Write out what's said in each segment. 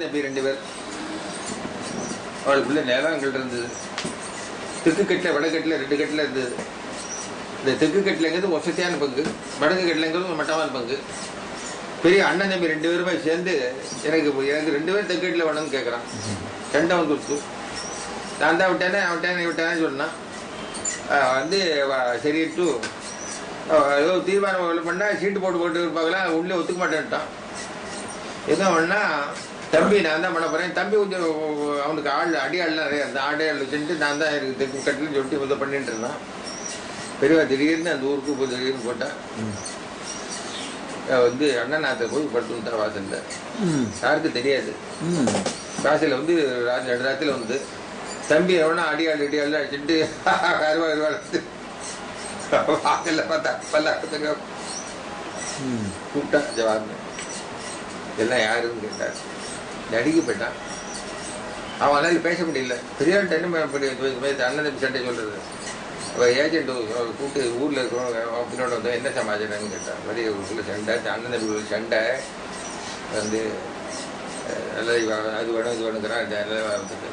2 பேர் அவளுக்குள்ள நிலங்கள் இருந்தது. தெற்கு கட்டில் வடகட்டில் 2 கட்டில் இருந்தது. இந்த தெற்கு கட்டிலங்கிறது வசதியான பங்கு, வடக்கு கட்டிலங்கிறது மட்டமான பங்கு. பெரிய அண்ணன் தம்பி 2 பேருமே சேர்ந்து எனக்கு 2 பேர் தெற்கு கட்டில் வேணும்னு கேட்குறான். சண்டை வந்துடுச்சு. நான் தான் விட்டேனே சொன்னான். வந்து சரிட்டு ஏதோ தீர்மானம் பண்ணால் சீட்டு போட்டு இருப்பாங்களா, உள்ளே ஒத்துக்க மாட்டேன்ட்டான். என்ன பண்ணா, தம்பி நான் தான் பண்ண போகிறேன், தம்பி கொஞ்சம் அவனுக்கு அடியாள்லாம் நிறையா அந்த ஆடையாள் வச்சுட்டு நான் தான் எனக்கு தெற்கு கட்டில்னு சொல்லிட்டு இதை பண்ணிட்டு இருந்தான். பெரியவா திடீர்னு அந்த ஊருக்கு போய் திடீர்னு போட்டான். வந்து அண்ணநாத்தை போய் படுத்துட்டா வாசல்ல. யாருக்கு தெரியாது. வாசலில் வந்து நடுராத்திரில வந்து தம்பி எவனா அடியாள் அடிச்சுட்டு அருவாள் வாசல்ல பார்த்தா பல்ல கூப்பிட்டா ஜவான்னு. எல்லாம் யாருன்னு கேட்டார். நடிக்க போயிட்டான். அவனால பேச முடியல. பெரியாள்கிட்ட என்ன அண்ணன் தம்பி சண்டை சொல்றது. ஏஜென்ட் கூப்பிட்டு ஊரில் இருக்கிறவங்க அப்படின்னோட வந்து என்ன சமாச்சாரம்னு கேட்டான். வரி ஊருக்குள்ள சண்டை, அண்ணன் தம்பி சண்டை வந்து நல்லா அது வேணும் இது வேணுங்கிறான். நல்லா வந்துட்டு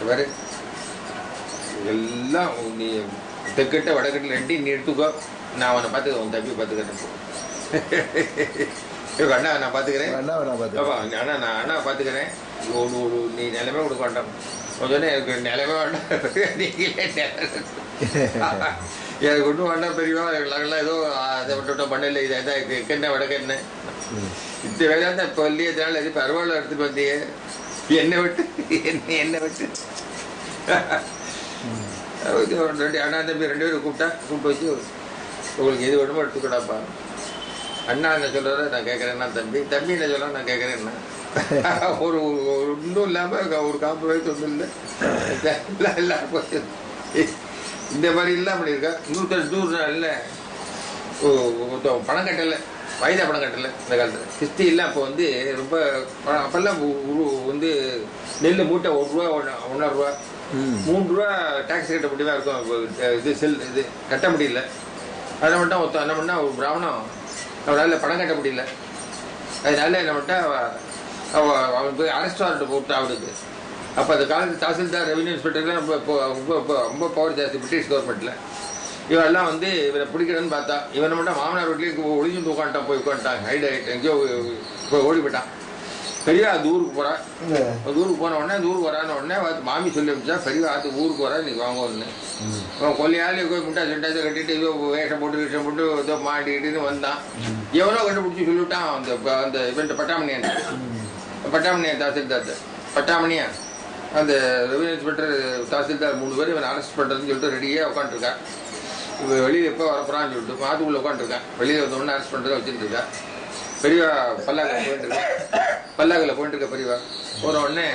பாரு, எல்லாம் நீ தெற்கிட்ட வடக்கிட்ட 2 நீ எடுத்துக்கோ, நான் அவனை பார்த்துக்க, உன் தம்பி பார்த்துக்கிறேன். அண்ணா நான் பார்த்துக்கிறேன், அண்ணா நான் அண்ணா பார்த்துக்கிறேன், நீ நிலைமை கொடுக்க வேண்டாம். கொஞ்சம் எனக்கு நிலைமை வேண்டாம், எனக்கு ஒன்றும் வேண்டாம் பெரியவா. எல்லாம் ஏதோ அதை விட்டுவிட்டோம் பண்ணல, இதை எதான் என்ன வடக்கு என்ன இந்த வேலை தான் இப்போ இல்லையதுனால இது பரவாயில்ல எடுத்துட்டு வந்தியே என்னை விட்டு என்ன விட்டு. 2 அண்ணா தம்பி 2 பேரும் கூப்பிட்டு வச்சு உங்களுக்கு எது வேணுமோ எடுத்துக்கூடாப்பா. அண்ணா என்ன சொல்றாரு நான் கேட்கறேன்னா, தம்பி என்ன சொல்ல நான் கேட்கறேன்னா, ஒரு ஒன்றும் இல்லாம ஒரு காம்ப்ரமைஸ் ஒன்றும் இல்லை, எல்லாம் போச்சு. இந்த மாதிரி எல்லாம் பண்ணியிருக்கா. 102 நாள்ல பணம் கட்டலை, வயதா பணம் கட்டலை. இந்த காலத்தில் கிஸ்தி இல்லை. அப்போ வந்து ரொம்ப அப்பெல்லாம் வந்து நெல் மூட்டை 1 ரூபா 1.5 ரூபா 3 ரூபா டாக்ஸ் கட்ட முடியுமா இருக்கும். இது கட்ட முடியல. அதை மட்டும் ஒருத்தன் என்ன பண்ணா, ஒரு பிராமணம் அவனால் பணம் கட்ட முடியல. அதனால என்ன பண்ணிட்டா, அவன் போய் அரெஸ்ட் வாரண்ட் போட்டா அவனுக்கு. அப்போ அந்த காலத்து தாசில்தார், ரெவன்யூ இன்ஸ்பெக்டர்லாம் ரொம்ப பவர் ஜாஸ்தி பிரிட்டிஷ் கவர்மெண்ட்ல. இவெல்லாம் வந்து இவனை பிடிக்கணும்னு பார்த்தா, இவனை மட்டும் மாமனார் வீட்லேயும் ஒளிஞ்சு உட்காந்துட்டான். போய் உட்காந்துட்டான், ஹைட் ஆகிட்டு எங்கேயோ போய் ஓடி போயிட்டான். பெரிய அது ஊருக்கு போறான். அது ஊருக்கு போன உடனே அந்த ஊருக்கு வரான உடனே மாமி சொல்லி வச்சா, பெரிய அது ஊருக்கு வரா நீங்க வாங்க ஒன்று. அவன் கொல்லையாலே போய் முட்டாசை கட்டிட்டு ஏதோ வேஷம் போட்டு ஏதோ மாட்டிக்கிட்டு வந்தான். எவனோ கண்டுபிடிச்சி சொல்லிவிட்டான் அந்த இவன்ட்டு பட்டாமணியா தாசில்தார் பட்டாமணியா அந்த ரெவன்யூ இன்ஸ்பெக்டர் தாசில்தார் 3 பேர் இவன் அரெஸ்ட் பண்றதுன்னு சொல்லிட்டு ரெடியாக உட்காந்துருக்கான். இவன் வெளியில் எப்போ வரப்போறான்னு சொல்லிட்டு மாத்துக்குள்ள உட்காந்துருக்கான். வெளியில் வந்த உடனே அரெஸ்ட் பண்றதை வச்சுட்டு இருக்கா. பெரியவா பல்லாக்கில் போயிட்டு இருக்க. பெரியவா போன உடனே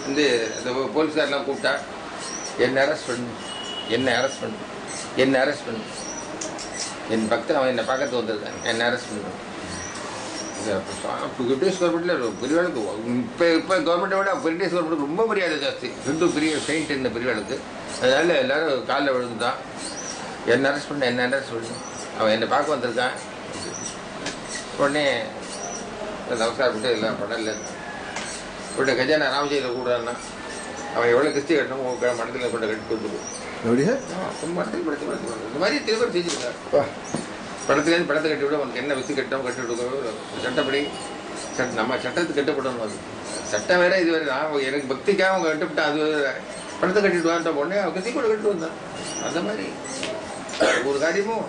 வந்து இந்த போலீஸ்காரெலாம் கூப்பிட்டா, என்ன அரெஸ்ட் பண்ணு, என் பக்தன் அவன் என்னை பார்க்கறது வந்திருக்கான், என்ன அரெஸ்ட் பண்ணுவேன். பிரிட்டிஷ் கவர்மெண்ட்ல பெரியவாளுக்கு இப்போ கவர்மெண்ட்டை விட பிரிட்டிஷ் கவர்மெண்ட்டுக்கு ரொம்ப மரியாதை ஜாஸ்தி. ஹிந்து பெரிய செயின்ட் இந்த பெரியவாளுக்கு. அதனால எல்லாரும் காலில் விழுந்துட்டான். என்ன அரெஸ்ட் பண்ணு, அவன் என்னை பார்க்க வந்திருக்கான். உடனே நமஸ்காரப்பட்டு எல்லாம் படம் இல்லை. உடனே கஜானா ராமஜெயில கூடான்னா, அவன் எவ்வளோ கிறிஸ்தி கட்டணும் மடத்தில் கொண்ட கட்டி கொடுத்துருவோம். மடத்தில் படுத்து இந்த மாதிரி திரும்ப செஞ்சுருக்காரு. படத்துலேருந்து படத்தை கட்டி விட உனக்கு என்ன வித்து கட்டணும் கட்டி விடுக்க சட்டப்படி நம்ம சட்டத்துக்கு கட்டப்படணும். அது சட்டம் வேற, இது வேற. நான் எனக்கு பக்திக்காக அவங்க கட்டுப்பட்டேன். அது படத்தை கட்டிட்டு வான்ற உடனே அவன் கிறிஸ்தி கூட கட்டிட்டு வந்தான். அந்த மாதிரி ஒரு காரியமும்